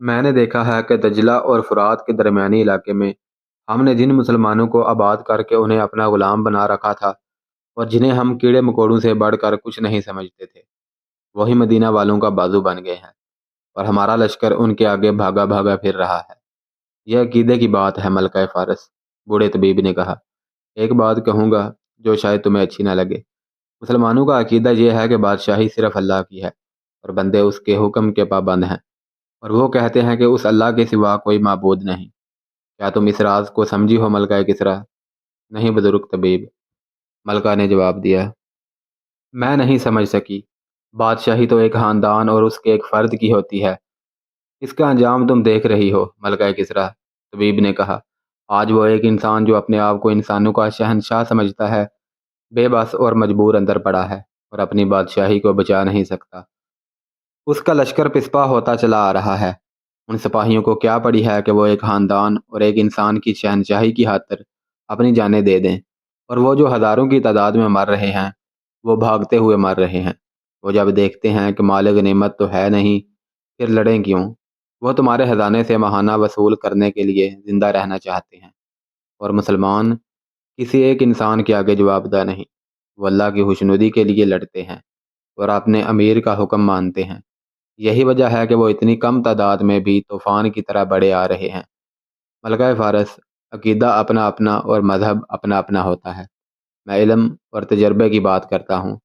میں نے دیکھا ہے کہ دجلہ اور فرات کے درمیانی علاقے میں ہم نے جن مسلمانوں کو آباد کر کے انہیں اپنا غلام بنا رکھا تھا اور جنہیں ہم کیڑے مکوڑوں سے بڑھ کر کچھ نہیں سمجھتے تھے، وہی مدینہ والوں کا بازو بن گئے ہیں، اور ہمارا لشکر ان کے آگے بھاگا بھاگا پھر رہا ہے۔ یہ عقیدے کی بات ہے ملکہ فارس، بوڑھے طبیب نے کہا۔ ایک بات کہوں گا جو شاید تمہیں اچھی نہ لگے۔ مسلمانوں کا عقیدہ یہ ہے کہ بادشاہی صرف اللہ کی ہے اور بندے اس کے حکم کے پابند ہیں، اور وہ کہتے ہیں کہ اس اللہ کے سوا کوئی معبود نہیں۔ کیا تم اس راز کو سمجھی ہو ملکہ کسریٰ؟ نہیں بزرگ طبیب، ملکہ نے جواب دیا، میں نہیں سمجھ سکی۔ بادشاہی تو ایک خاندان اور اس کے ایک فرد کی ہوتی ہے، اس کا انجام تم دیکھ رہی ہو ملکہ کسریٰ، طبیب نے کہا۔ آج وہ ایک انسان جو اپنے آپ کو انسانوں کا شہنشاہ سمجھتا ہے، بے بس اور مجبور اندر پڑا ہے اور اپنی بادشاہی کو بچا نہیں سکتا۔ اس کا لشکر پسپا ہوتا چلا آ رہا ہے۔ ان سپاہیوں کو کیا پڑی ہے کہ وہ ایک خاندان اور ایک انسان کی شہنشاہی کی خاطر اپنی جانیں دے دیں، اور وہ جو ہزاروں کی تعداد میں مر رہے ہیں، وہ بھاگتے ہوئے مر رہے ہیں۔ وہ جب دیکھتے ہیں کہ مال غنیمت تو ہے نہیں، پھر لڑیں کیوں؟ وہ تمہارے خزانے سے ماہانہ وصول کرنے کے لیے زندہ رہنا چاہتے ہیں، اور مسلمان کسی ایک انسان کے آگے جواب دہ نہیں۔ وہ اللہ کی خوشنودی کے لیے لڑتے ہیں اور اپنے امیر کا حکم مانتے ہیں۔ یہی وجہ ہے کہ وہ اتنی کم تعداد میں بھی طوفان کی طرح بڑے آ رہے ہیں۔ ملکہ فارس، عقیدہ اپنا اپنا اور مذہب اپنا اپنا ہوتا ہے۔ میں علم اور تجربے کی بات کرتا ہوں۔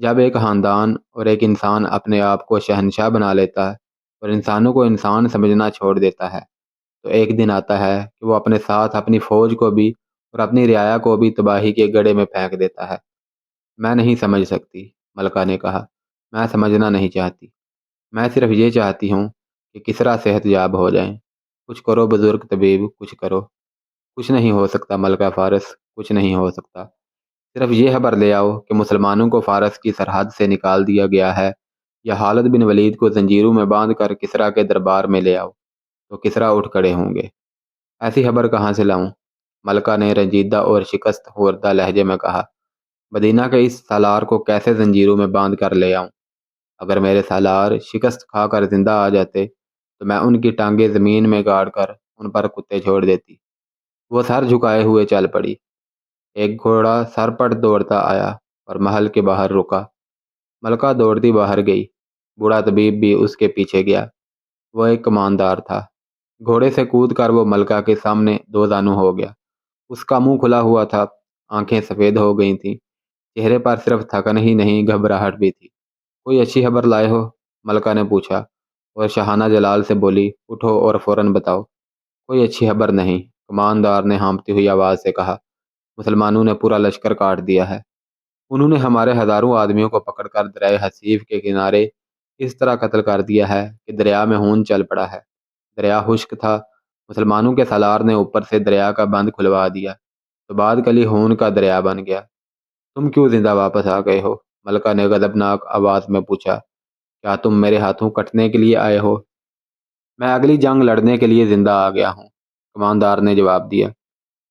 جب ایک خاندان اور ایک انسان اپنے آپ کو شہنشاہ بنا لیتا ہے اور انسانوں کو انسان سمجھنا چھوڑ دیتا ہے، تو ایک دن آتا ہے کہ وہ اپنے ساتھ اپنی فوج کو بھی اور اپنی رعایا کو بھی تباہی کے گڑھے میں پھینک دیتا ہے۔ میں نہیں سمجھ سکتی، ملکہ نے کہا۔ میں سمجھنا نہیں چاہتی، میں صرف یہ چاہتی ہوں کہ کسریٰ صحت یاب ہو جائیں۔ کچھ کرو بزرگ طبیب، کچھ کرو۔ کچھ نہیں ہو سکتا ملکہ فارس، کچھ نہیں ہو سکتا۔ صرف یہ خبر لے آؤ کہ مسلمانوں کو فارس کی سرحد سے نکال دیا گیا ہے، یا خالد بن ولید کو زنجیروں میں باندھ کر کسریٰ کے دربار میں لے آؤ، تو کسریٰ اٹھ کھڑے ہوں گے۔ ایسی خبر کہاں سے لاؤں؟ ملکہ نے رنجیدہ اور شکست خوردہ لہجے میں کہا۔ مدینہ کے اس سالار کو کیسے زنجیروں میں باندھ کر لے آؤں؟ اگر میرے سالار شکست کھا کر زندہ آ جاتے تو میں ان کی ٹانگیں زمین میں گاڑ کر ان پر کتے چھوڑ دیتی۔ وہ سر جھکائے ہوئے چل پڑی۔ ایک گھوڑا سر پٹ دوڑتا آیا اور محل کے باہر رکا۔ ملکہ دوڑتی باہر گئی، بوڑھا طبیب بھی اس کے پیچھے گیا۔ وہ ایک کماندار تھا۔ گھوڑے سے کود کر وہ ملکہ کے سامنے دو زانو ہو گیا۔ اس کا منہ کھلا ہوا تھا، آنکھیں سفید ہو گئی تھیں، چہرے پر صرف تھکن ہی نہیں گھبراہٹ بھی تھی۔ کوئی اچھی خبر لائے ہو؟ ملکہ نے پوچھا، اور شاہانہ جلال سے بولی، اٹھو اور فوراً بتاؤ۔ کوئی اچھی خبر نہیں، کماندار نے ہانپتی ہوئی آواز سے کہا۔ مسلمانوں نے پورا لشکر کاٹ دیا ہے۔ انہوں نے ہمارے ہزاروں آدمیوں کو پکڑ کر دریائے حصیف کے کنارے اس طرح قتل کر دیا ہے کہ دریا میں خون چل پڑا ہے۔ دریا خشک تھا، مسلمانوں کے سالار نے اوپر سے دریا کا بند کھلوا دیا، تو بعد کلی خون کا دریا بن گیا۔ تم کیوں زندہ واپس آ گئے ہو؟ ملکہ نے غضبناک آواز میں پوچھا۔ کیا تم میرے ہاتھوں کٹنے کے لیے آئے ہو؟ میں اگلی جنگ لڑنے کے لیے زندہ آ گیا ہوں، کماندار نے جواب دیا۔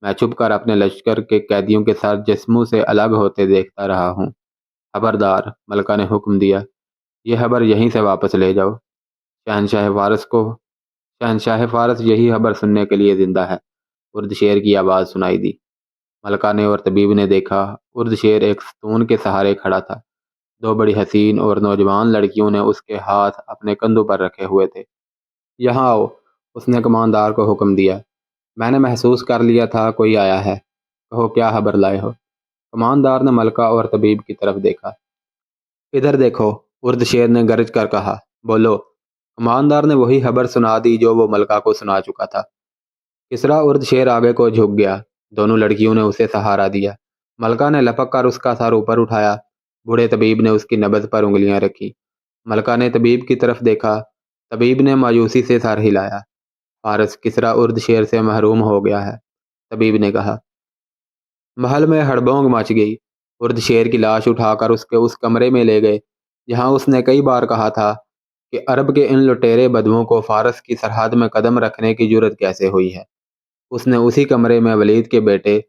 میں چھپ کر اپنے لشکر کے قیدیوں کے ساتھ جسموں سے الگ ہوتے دیکھتا رہا ہوں۔ خبردار، ملکہ نے حکم دیا، یہ خبر یہیں سے واپس لے جاؤ۔ شہنشاہ فارس یہی خبر سننے کے لیے زندہ ہے، ارد شیر کی آواز سنائی دی۔ ملکہ نے اور طبیب نے دیکھا، ارد شیر ایک ستون کے سہارے کھڑا تھا۔ دو بڑی حسین اور نوجوان لڑکیوں نے اس کے ہاتھ اپنے کندھوں پر رکھے ہوئے تھے۔ یہاں آؤ، اس نے کماندار کو حکم دیا۔ میں نے محسوس کر لیا تھا کوئی آیا ہے۔ کہو کیا خبر لائے ہو؟ کماندار نے ملکہ اور طبیب کی طرف دیکھا۔ ادھر دیکھو، ارد شیر نے گرج کر کہا۔ بولو۔ کماندار نے وہی خبر سنا دی جو وہ ملکہ کو سنا چکا تھا۔ کسریٰ ارد شیر آگے کو جھک گیا۔ دونوں لڑکیوں نے اسے سہارا دیا۔ ملکہ نے لپک کر اس کا سر اوپر اٹھایا۔ بوڑھے طبیب نے اس کی نبض پر انگلیاں رکھی۔ ملکہ نے طبیب کی طرف دیکھا۔ طبیب نے مایوسی سے سر ہلایا۔ فارس کسریٰ ارد شیر سے محروم ہو گیا ہے، طبیب نے کہا۔ محل میں ہڑبونگ مچ گئی۔ ارد شیر کی لاش اٹھا کر اس کمرے میں لے گئے جہاں اس نے کئی بار کہا تھا کہ عرب کے ان لٹیرے بدوؤں کو فارس کی سرحد میں قدم رکھنے کی جرت کیسے ہوئی ہے۔ اس نے اسی کمرے میں ولید کے بیٹے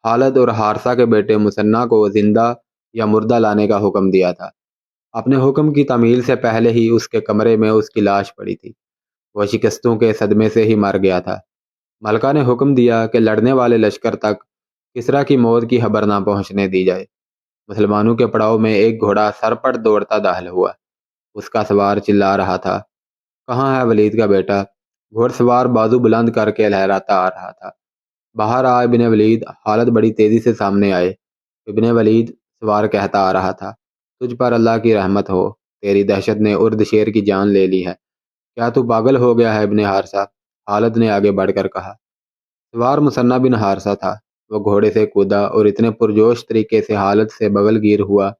خالد اور حارثہ کے بیٹے مثنیٰ کو زندہ یا مردہ لانے کا حکم دیا تھا۔ اپنے حکم کی تعمیل سے پہلے ہی اس کے کمرے میں اس کی لاش پڑی تھی۔ وہ شکستوں کے صدمے سے ہی مر گیا تھا۔ ملکہ نے حکم دیا کہ لڑنے والے لشکر تک کسریٰ کی موت کی خبر نہ پہنچنے دی جائے۔ مسلمانوں کے پڑاؤ میں ایک گھوڑا سر پر دوڑتا داخل ہوا۔ اس کا سوار چلا رہا تھا، کہاں ہے ولید کا بیٹا؟ گھوڑ سوار بازو بلند کر کے لہراتا آ رہا تھا۔ باہر آ ابن ولید، حالت بڑی تیزی سے سامنے آئے۔ ابن ولید سوار کہتا آ رہا تھا، تجھ پر اللہ کی رحمت ہو، تیری دہشت نے ارد شیر کی جان لے لی ہے۔ کیا تو پاگل ہو گیا ہے ابن حارثہ؟ خالد نے آگے بڑھ کر کہا۔ سوار مثنہ بن حارثہ تھا۔ وہ گھوڑے سے کودا اور اتنے پرجوش طریقے سے حالت سے بغل گیر ہوا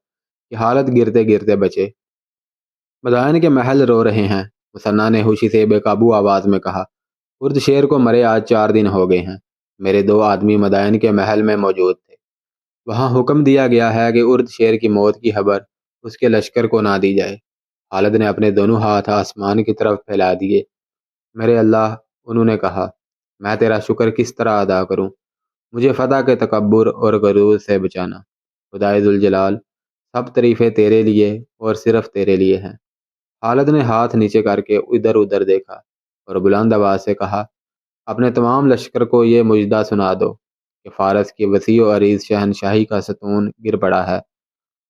کہ حالت گرتے گرتے بچے۔ مدائن کے محل رو رہے ہیں، مثنہ نے خوشی سے بے قابو آواز میں کہا۔ ارد شیر کو مرے آج 4 دن ہو گئے ہیں۔ میرے 2 آدمی مدائن کے محل میں موجود تھے۔ وہاں حکم دیا گیا ہے کہ ارد شیر کی موت کی خبر اس کے لشکر کو نہ دی جائے۔ خالد نے اپنے دونوں ہاتھ آسمان کی طرف پھیلا دیے۔ میرے اللہ، انہوں نے کہا، میں تیرا شکر کس طرح ادا کروں؟ مجھے فتح کے تکبر اور غرور سے بچانا۔ خدائے ذوالجلال، سب تعریفیں تیرے لیے اور صرف تیرے لیے ہیں۔ خالد نے ہاتھ نیچے کر کے ادھر ادھر دیکھا اور بلند آواز سے کہا، اپنے تمام لشکر کو یہ مجدہ سنا دو کہ فارس کی وسیع و عریض شہنشاہی کا ستون گر پڑا ہے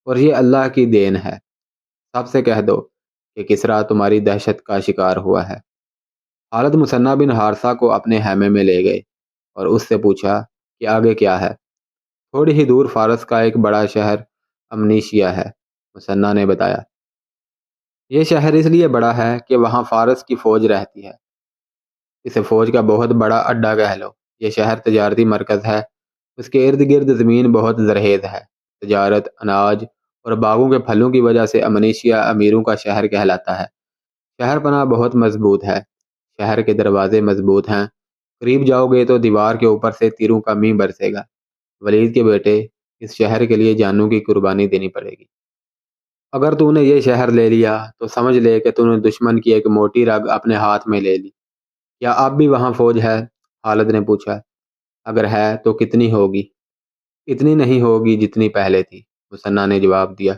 اور یہ اللہ کی دین ہے۔ سب سے کہہ دو کہ کسریٰ تمہاری دہشت کا شکار ہوا ہے۔ خالد مثنہ بن حارثہ کو اپنے خیمے میں لے گئے اور اس سے پوچھا کہ آگے کیا ہے۔ تھوڑی ہی دور فارس کا ایک بڑا شہر امنیشیا ہے، مثنہ نے بتایا۔ یہ شہر اس لیے بڑا ہے کہ وہاں فارس کی فوج رہتی ہے۔ اسے فوج کا بہت بڑا اڈا کہہ لو۔ یہ شہر تجارتی مرکز ہے۔ اس کے ارد گرد زمین بہت زرخیز ہے۔ تجارت، اناج اور باغوں کے پھلوں کی وجہ سے امنیشیا امیروں کا شہر کہلاتا ہے۔ شہر پناہ بہت مضبوط ہے۔ شہر کے دروازے مضبوط ہیں۔ قریب جاؤ گے تو دیوار کے اوپر سے تیروں کا مینہ برسے گا۔ ولید کے بیٹے، اس شہر کے لیے جانوں کی قربانی دینی پڑے گی۔ اگر تو نے یہ شہر لے لیا تو سمجھ لے کہ تو نے دشمن کی ایک موٹی رگ اپنے ہاتھ میں لے لی۔ کیا اب بھی وہاں فوج ہے؟ خالد نے پوچھا۔ اگر ہے تو کتنی ہوگی؟ اتنی نہیں ہوگی جتنی پہلے تھی، مثنہ نے جواب دیا۔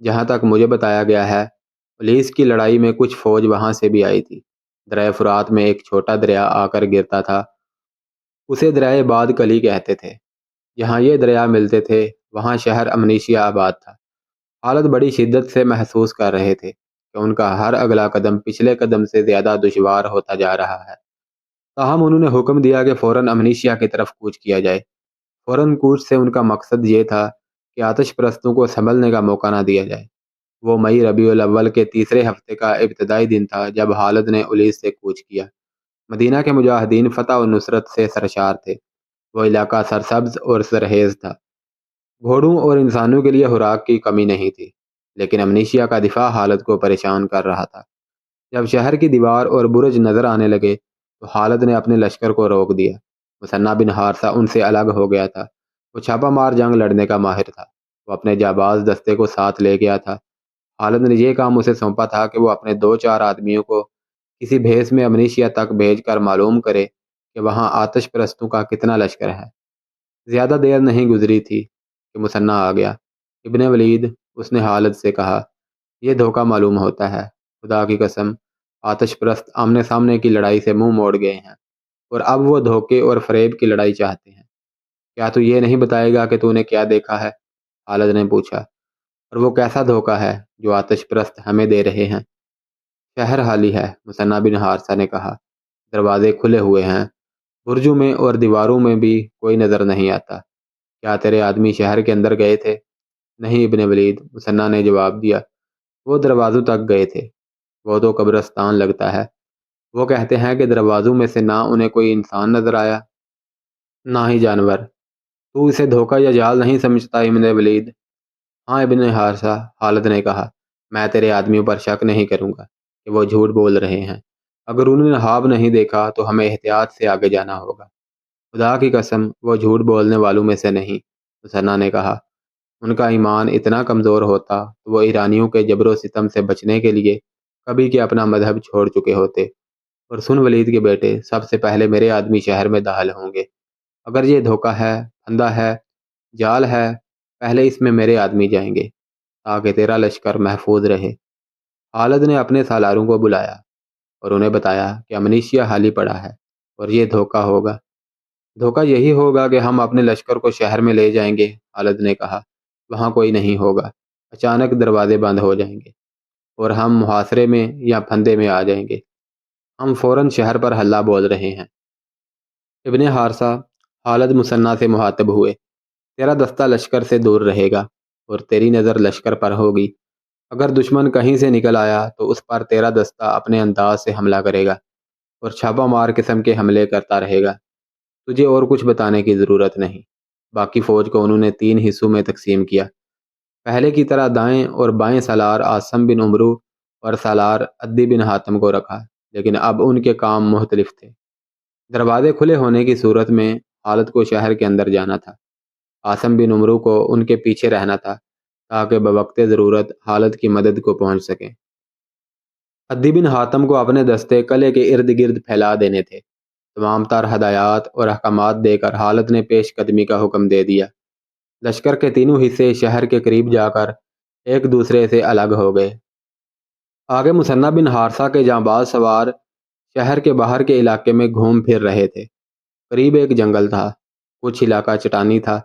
جہاں تک مجھے بتایا گیا ہے، پولیس کی لڑائی میں کچھ فوج وہاں سے بھی آئی تھی۔ دریائے فرات میں ایک چھوٹا دریا آ کر گرتا تھا، اسے دریائے باد کلی کہتے تھے۔ جہاں یہ دریا ملتے تھے وہاں شہر امنیشیا آباد تھا۔ حالت بڑی شدت سے محسوس کر رہے تھے کہ ان کا ہر اگلا قدم پچھلے قدم سے زیادہ دشوار ہوتا جا رہا ہے۔ تاہم انہوں نے حکم دیا کہ فوراً امنیشیا کی طرف کوچ کیا جائے۔ فوراً کوچ سے ان کا مقصد یہ تھا کہ آتش پرستوں کو سنبھلنے کا موقع نہ دیا جائے۔ وہ مئی ربیع الاول کے تیسرے ہفتے کا ابتدائی دن تھا جب خالد نے الیس سے کوچ کیا۔ مدینہ کے مجاہدین فتح و نصرت سے سرشار تھے۔ وہ علاقہ سرسبز اور زرخیز تھا۔ گھوڑوں اور انسانوں کے لیے خوراک کی کمی نہیں تھی، لیکن امنیشیا کا دفاع حالت کو پریشان کر رہا تھا۔ جب شہر کی دیوار اور برج نظر آنے لگے تو خالد نے اپنے لشکر کو روک دیا۔ مثنہ بن حارثہ ان سے الگ ہو گیا تھا۔ وہ چھاپا مار جنگ لڑنے کا ماہر تھا۔ وہ اپنے جانباز دستے کو ساتھ لے گیا تھا۔ خالد نے یہ کام اسے سونپا تھا کہ وہ اپنے 2-4 آدمیوں کو کسی بھیس میں امنیشیا تک بھیج کر معلوم کرے کہ وہاں آتش پرستوں کا کتنا لشکر ہے۔ زیادہ دیر نہیں گزری تھی کہ مثنہ آ گیا۔ ابن ولید، اس نے خالد سے کہا، یہ دھوکہ معلوم ہوتا ہے۔ خدا کی قسم، آتش پرست آمنے سامنے کی لڑائی سے منہ موڑ گئے ہیں اور اب وہ دھوکے اور فریب کی لڑائی چاہتے ہیں۔ کیا تو یہ نہیں بتائے گا کہ تو نے کیا دیکھا ہے؟ خالد نے پوچھا۔ اور وہ کیسا دھوکہ ہے جو آتش پرست ہمیں دے رہے ہیں؟ شہر خالی ہے، مثنہ بن حارثہ نے کہا۔ دروازے کھلے ہوئے ہیں، برجوں میں اور دیواروں میں بھی کوئی نظر نہیں آتا۔ کیا تیرے آدمی شہر کے اندر گئے تھے؟ نہیں ابن ولید، مثنہ نے جواب دیا۔ وہ دروازوں تک گئے تھے۔ وہ تو قبرستان لگتا ہے۔ وہ کہتے ہیں کہ دروازوں میں سے نہ انہیں کوئی انسان نظر آیا، نہ ہی جانور۔ تو اسے دھوکہ یا جال نہیں سمجھتا ابن ولید؟ ہاں ابن حارثہ، خالد نے کہا، میں تیرے آدمیوں پر شک نہیں کروں گا کہ وہ جھوٹ بول رہے ہیں۔ اگر انہوں نے خواب نہیں دیکھا تو ہمیں احتیاط سے آگے جانا ہوگا۔ خدا کی قسم، وہ جھوٹ بولنے والوں میں سے نہیں، مثنہ نے کہا۔ ان کا ایمان اتنا کمزور ہوتا تو وہ ایرانیوں کے جبر و ستم سے بچنے کے لیے کبھی کے اپنا مذہب چھوڑ چکے ہوتے۔ اور سن ولید کے بیٹے، سب سے پہلے میرے آدمی شہر میں داخل ہوں گے۔ اگر یہ دھوکہ ہے، پھندا ہے، جال ہے، پہلے اس میں میرے آدمی جائیں گے تاکہ تیرا لشکر محفوظ رہے۔ خالد نے اپنے سالاروں کو بلایا اور انہیں بتایا کہ امنیشیا حالی پڑا ہے اور یہ دھوکہ ہوگا۔ دھوکہ یہی ہوگا کہ ہم اپنے لشکر کو شہر میں لے جائیں گے، خالد نے کہا۔ وہاں کوئی نہیں ہوگا، اچانک دروازے بند ہو جائیں گے اور ہم محاصرے میں یا پھندے میں آ جائیں گے۔ ہم فوراً شہر پر حلہ بول رہے ہیں۔ ابن حارثہ خالد مثنیٰ سے مخاطب ہوئے، تیرا دستہ لشکر سے دور رہے گا اور تیری نظر لشکر پر ہوگی۔ اگر دشمن کہیں سے نکل آیا تو اس پر تیرا دستہ اپنے انداز سے حملہ کرے گا اور چھاپا مار قسم کے حملے کرتا رہے گا۔ تجھے اور کچھ بتانے کی ضرورت نہیں۔ باقی فوج کو انہوں نے 3 حصوں میں تقسیم کیا۔ پہلے کی طرح دائیں اور بائیں سالار عاصم بن عمرو اور سالار عدی بن حاتم کو رکھا، لیکن اب ان کے کام مختلف تھے۔ دروازے کھلے ہونے کی صورت میں خالد کو شہر کے اندر جانا تھا۔ عاصم بن عمرو کو ان کے پیچھے رہنا تھا تاکہ بوقت ضرورت خالد کی مدد کو پہنچ سکیں۔ عدی بن حاتم کو اپنے دستے قلعے کے ارد گرد پھیلا دینے تھے۔ تمام تر ہدایات اور احکامات دے کر خالد نے پیش قدمی کا حکم دے دیا۔ لشکر کے تینوں حصے شہر کے قریب جا کر ایک دوسرے سے الگ ہو گئے۔ آگے مثنیٰ بن حارثہ کے جانباز سوار شہر کے باہر کے علاقے میں گھوم پھر رہے تھے۔ قریب ایک جنگل تھا، کچھ علاقہ چٹانی تھا۔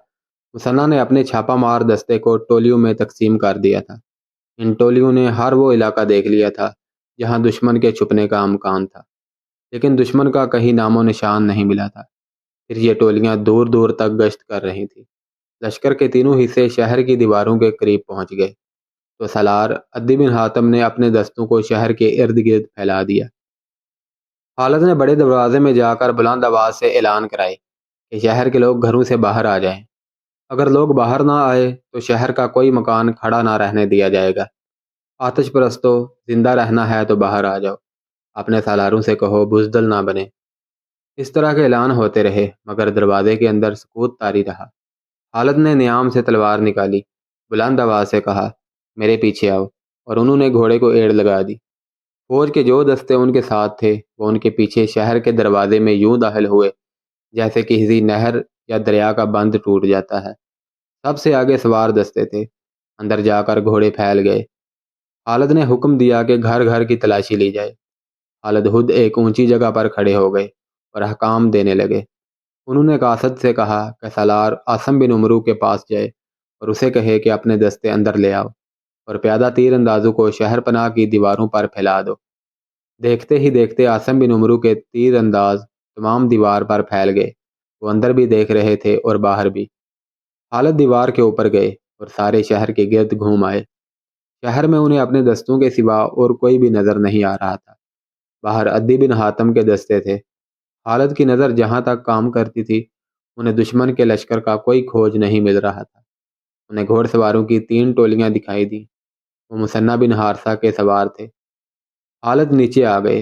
مثنیٰ نے اپنے چھاپا مار دستے کو ٹولیوں میں تقسیم کر دیا تھا۔ ان ٹولیوں نے ہر وہ علاقہ دیکھ لیا تھا جہاں دشمن کے چھپنے کا امکان تھا، لیکن دشمن کا کہیں نام و نشان نہیں ملا تھا۔ پھر یہ ٹولیاں دور دور تک گشت کر رہی تھیں۔ لشکر کے تینوں حصے شہر کی دیواروں کے قریب پہنچ گئے تو سالار عدی بن حاتم نے اپنے دستوں کو شہر کے ارد گرد پھیلا دیا۔ خالد نے بڑے دروازے میں جا کر بلند آواز سے اعلان کرائے کہ شہر کے لوگ گھروں سے باہر آ جائیں۔ اگر لوگ باہر نہ آئے تو شہر کا کوئی مکان کھڑا نہ رہنے دیا جائے گا۔ آتش پرستو، زندہ رہنا ہے تو باہر آ جاؤ۔ اپنے سالاروں سے کہو بزدل نہ بنے۔ اس طرح کے اعلان ہوتے رہے مگر دروازے کے اندر سکوت طاری رہا۔ خالد نے نیام سے تلوار نکالی، بلند آواز سے کہا، میرے پیچھے آؤ، اور انہوں نے گھوڑے کو ایڑ لگا دی۔ فوج کے جو دستے ان کے ساتھ تھے وہ ان کے پیچھے شہر کے دروازے میں یوں داخل ہوئے جیسے کہ کسی نہر یا دریا کا بند ٹوٹ جاتا ہے۔ سب سے آگے سوار دستے تھے، اندر جا کر گھوڑے پھیل گئے۔ خالد نے حکم دیا کہ گھر گھر کی تلاشی لی جائے۔ خالد خود ایک اونچی جگہ پر کھڑے ہو گئے اور احکام دینے لگے۔ انہوں نے قاصد سے کہا کہ سالار عاصم بن عمرو کے پاس جائے اور اسے کہے کہ اپنے دستے اندر لے آؤ اور پیادہ تیر اندازوں کو شہر پناہ کی دیواروں پر پھیلا دو۔ دیکھتے ہی دیکھتے عاصم بن عمرو کے تیر انداز تمام دیوار پر پھیل گئے۔ وہ اندر بھی دیکھ رہے تھے اور باہر بھی۔ خالد دیوار کے اوپر گئے اور سارے شہر کے گرد گھوم آئے۔ شہر میں انہیں اپنے دستوں کے سوا اور کوئی بھی نظر نہیں آ رہا تھا۔ باہر عدی بن حاتم کے دستے تھے۔ خالد کی نظر جہاں تک کام کرتی تھی انہیں دشمن کے لشکر کا کوئی کھوج نہیں مل رہا تھا۔ انہیں گھوڑ سواروں کی 3 ٹولیاں دکھائی دیں۔ وہ مثنیٰ بن حارثہ کے سوار تھے۔ خالد نیچے آ گئے۔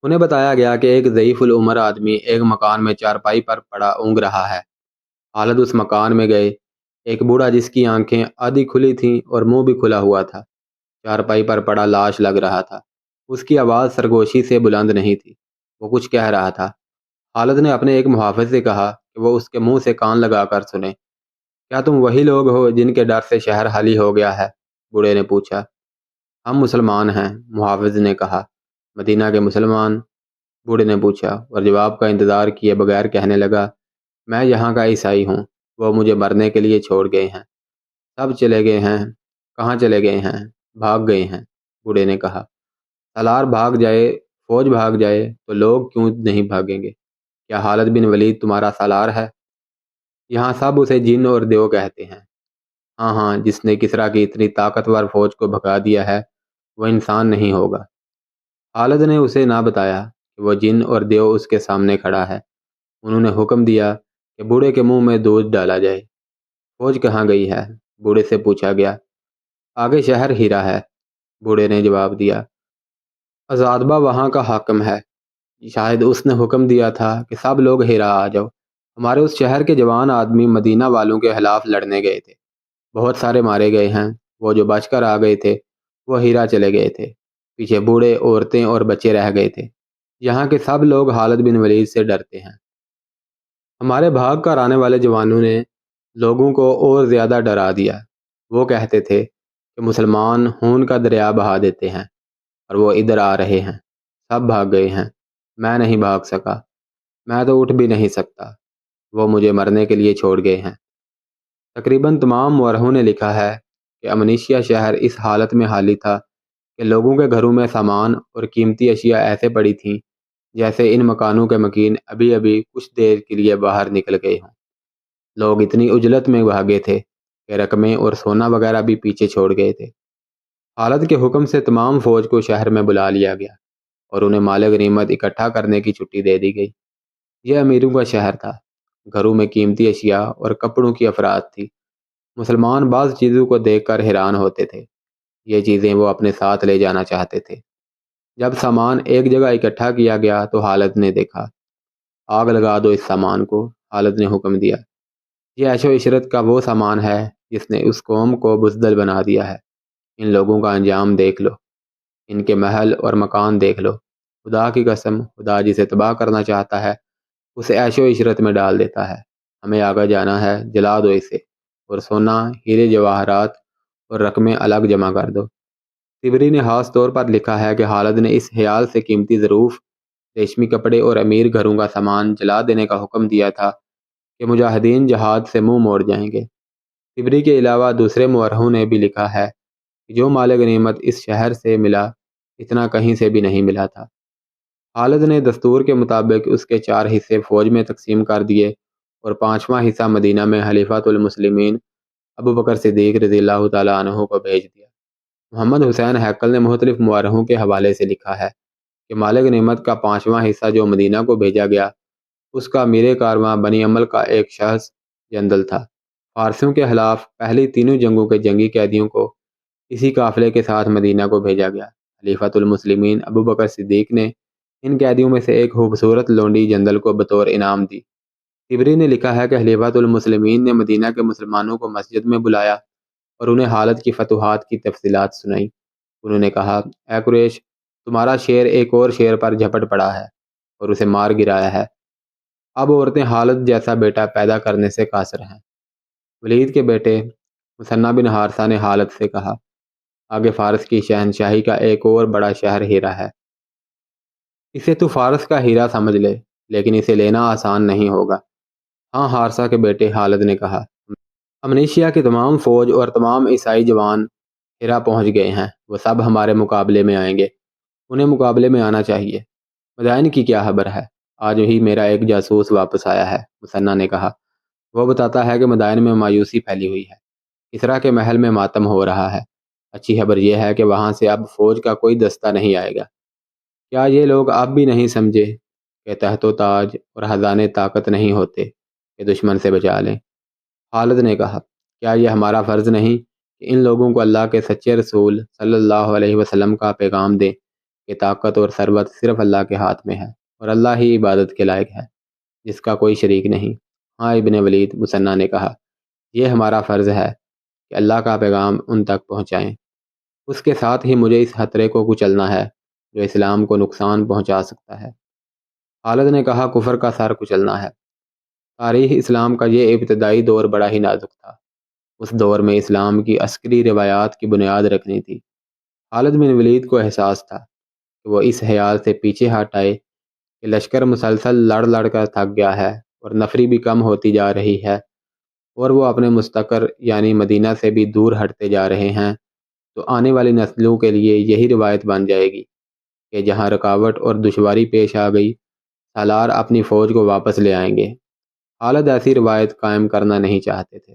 انہیں بتایا گیا کہ ایک ضعیف العمر آدمی ایک مکان میں چارپائی پر پڑا اونگ رہا ہے۔ خالد اس مکان میں گئے۔ ایک بوڑھا جس کی آنکھیں آدھی کھلی تھیں اور منہ بھی کھلا ہوا تھا، چارپائی پر پڑا لاش لگ رہا تھا۔ اس کی آواز سرگوشی سے بلند نہیں تھی، وہ کچھ کہہ رہا تھا۔ خالد نے اپنے ایک محافظ سے کہا کہ وہ اس کے منہ سے کان لگا کر سنے۔ کیا تم وہی لوگ ہو جن کے ڈر سے شہر خالی ہو گیا ہے؟ بوڑھے نے پوچھا۔ ہم مسلمان ہیں، محافظ نے کہا۔ مدینہ کے مسلمان؟ بوڑھے نے پوچھا اور جواب کا انتظار کیے بغیر کہنے لگا، میں یہاں کا عیسائی ہوں، وہ مجھے مرنے کے لیے چھوڑ گئے ہیں۔ سب چلے گئے ہیں؟ کہاں چلے گئے ہیں؟ بھاگ گئے ہیں، بوڑھے نے کہا۔ سالار بھاگ جائے، فوج بھاگ جائے تو لوگ کیوں نہیں بھاگیں گے؟ کیا خالد بن ولید تمہارا سالار ہے؟ یہاں سب اسے جن اور دیو کہتے ہیں۔ ہاں ہاں، جس نے کسریٰ کی اتنی طاقتور فوج کو بھگا دیا ہے وہ انسان نہیں ہوگا۔ خالد نے اسے نہ بتایا کہ وہ جن اور دیو اس کے سامنے کھڑا ہے۔ انہوں نے حکم دیا کہ بوڑھے کے منہ میں دودھ ڈالا جائے۔ فوج کہاں گئی ہے؟ بوڑھے سے پوچھا گیا۔ آگے شہر ہیرا ہے، بوڑھے نے جواب دیا۔ عزادبہ وہاں کا حاکم ہے، شاید اس نے حکم دیا تھا کہ سب لوگ ہیرا آ جاؤ۔ ہمارے اس شہر کے جوان آدمی مدینہ والوں کے خلاف لڑنے گئے تھے، بہت سارے مارے گئے ہیں۔ وہ جو بچ کر آ گئے تھے وہ ہیرا چلے گئے تھے، پیچھے بوڑھے، عورتیں اور بچے رہ گئے تھے۔ یہاں کے سب لوگ خالد بن ولید سے ڈرتے ہیں۔ ہمارے بھاگ کر آنے والے جوانوں نے لوگوں کو اور زیادہ ڈرا دیا۔ وہ کہتے تھے کہ مسلمان خون کا دریا بہا دیتے ہیں اور وہ ادھر آ رہے ہیں۔ سب بھاگ گئے ہیں، میں نہیں بھاگ سکا، میں تو اٹھ بھی نہیں سکتا، وہ مجھے مرنے کے لیے چھوڑ گئے ہیں۔ تقریباً تمام مورخوں نے لکھا ہے کہ امنیشیا شہر اس حالت میں حالی تھا کہ لوگوں کے گھروں میں سامان اور قیمتی اشیاء ایسے پڑی تھیں جیسے ان مکانوں کے مکین ابھی ابھی کچھ دیر کے لیے باہر نکل گئے ہوں۔ لوگ اتنی عجلت میں بھاگے تھے کہ رقمیں اور سونا وغیرہ بھی پیچھے چھوڑ گئے تھے۔ خالد کے حکم سے تمام فوج کو شہر میں بلا لیا گیا اور انہیں مال غنیمت اکٹھا کرنے کی چھٹی دے دی گئی۔ یہ امیروں کا شہر تھا، گھروں میں قیمتی اشیاء اور کپڑوں کی افراد تھی۔ مسلمان بعض چیزوں کو دیکھ کر حیران ہوتے تھے، یہ چیزیں وہ اپنے ساتھ لے جانا چاہتے تھے۔ جب سامان ایک جگہ اکٹھا کیا گیا تو خالد نے دیکھا، آگ لگا دو اس سامان کو، خالد نے حکم دیا۔ یہ عیش و عشرت کا وہ سامان ہے جس نے اس قوم کو بزدل بنا دیا ہے۔ ان لوگوں کا انجام دیکھ لو، ان کے محل اور مکان دیکھ لو۔ خدا کی قسم، خدا جسے تباہ کرنا چاہتا ہے اسے عیش و عشرت میں ڈال دیتا ہے۔ ہمیں آگے جانا ہے، جلا دو اسے، اور سونا، ہیرے جواہرات اور رقمیں الگ جمع کر دو۔ تبری نے خاص طور پر لکھا ہے کہ خالد نے اس خیال سے قیمتی ظروف، ریشمی کپڑے اور امیر گھروں کا سامان جلا دینے کا حکم دیا تھا کہ مجاہدین جہاد سے منہ موڑ جائیں گے۔ تبری کے علاوہ دوسرے مورخوں نے بھی لکھا ہے کہ جو مال غنیمت اس شہر سے ملا اتنا کہیں سے بھی نہیں ملا تھا۔ خالد نے دستور کے مطابق اس کے 4 حصے فوج میں تقسیم کر دیے اور 5واں حصہ مدینہ میں خلیفۃ المسلمین ابو بکر صدیق رضی اللہ تعالیٰ عنہ کو بھیج دیا۔ محمد حسین ہیکل نے مختلف مورخوں کے حوالے سے لکھا ہے کہ مال غنیمت کا 5واں حصہ جو مدینہ کو بھیجا گیا اس کا امیر کارواں بنی عمل کا ایک شخص جندل تھا۔ فارسیوں کے خلاف پہلی تینوں جنگوں کے جنگی قیدیوں کو اسی قافلے کے ساتھ مدینہ کو بھیجا گیا۔ خلیفۃ المسلمین ابو بکر صدیق نے ان قیدیوں میں سے ایک خوبصورت لونڈی جندل کو بطور انعام دی۔ تبری نے لکھا ہے کہ خلیفۃ المسلمین نے مدینہ کے مسلمانوں کو مسجد میں بلایا اور انہیں حالت کی فتوحات کی تفصیلات سنائی۔ انہوں نے کہا، اے قریش، تمہارا شیر ایک اور شیر پر جھپٹ پڑا ہے اور اسے مار گرایا ہے۔ اب عورتیں خالد جیسا بیٹا پیدا کرنے سے قاصر ہیں۔ ولید کے بیٹے مثنہ بن حارثہ نے خالد سے کہا، آگے فارس کی شہنشاہی کا ایک اور بڑا شہر ہیرا ہے، اسے تو فارس کا ہیرا سمجھ لے، لیکن اسے لینا آسان نہیں ہوگا۔ ہاں، حارثہ کے بیٹے، خالد نے کہا، امنیشیا کی تمام فوج اور تمام عیسائی جوان ہیرا پہنچ گئے ہیں، وہ سب ہمارے مقابلے میں آئیں گے، انہیں مقابلے میں آنا چاہیے۔ مدائن کی کیا خبر ہے؟ آج ہی میرا ایک جاسوس واپس آیا ہے، مثنہ نے کہا، وہ بتاتا ہے کہ مدائن میں مایوسی پھیلی ہوئی ہے، کسریٰ کے محل میں ماتم ہو رہا ہے۔ اچھی خبر یہ ہے کہ وہاں سے اب فوج کا کوئی دستہ نہیں آئے گا۔ کیا یہ لوگ اب بھی نہیں سمجھے کہ تحت و تاج اور خزانے طاقت نہیں ہوتے کہ دشمن سے بچا لیں؟ خالد نے کہا، کیا یہ ہمارا فرض نہیں کہ ان لوگوں کو اللہ کے سچے رسول صلی اللہ علیہ وسلم کا پیغام دیں کہ طاقت اور ثروت صرف اللہ کے ہاتھ میں ہے اور اللہ ہی عبادت کے لائق ہے، جس کا کوئی شریک نہیں۔ ہاں ابن ولید، مثنہ نے کہا، یہ ہمارا فرض ہے کہ اللہ کا پیغام ان تک پہنچائیں، اس کے ساتھ ہی مجھے اس خطرے کو کچلنا ہے جو اسلام کو نقصان پہنچا سکتا ہے۔ خالد نے کہا، کفر کا سر کچلنا ہے۔ تاریخ اسلام کا یہ ابتدائی دور بڑا ہی نازک تھا۔ اس دور میں اسلام کی عسکری روایات کی بنیاد رکھنی تھی۔ خالد بن ولید کو احساس تھا کہ وہ اس خیال سے پیچھے ہٹ آئے کہ لشکر مسلسل لڑ لڑ کر تھک گیا ہے اور نفری بھی کم ہوتی جا رہی ہے اور وہ اپنے مستقر یعنی مدینہ سے بھی دور ہٹتے جا رہے ہیں، تو آنے والی نسلوں کے لیے یہی روایت بن جائے گی کہ جہاں رکاوٹ اور دشواری پیش آ گئی، سالار اپنی فوج کو واپس لے آئیں گے۔ خالد ایسی روایت قائم کرنا نہیں چاہتے تھے۔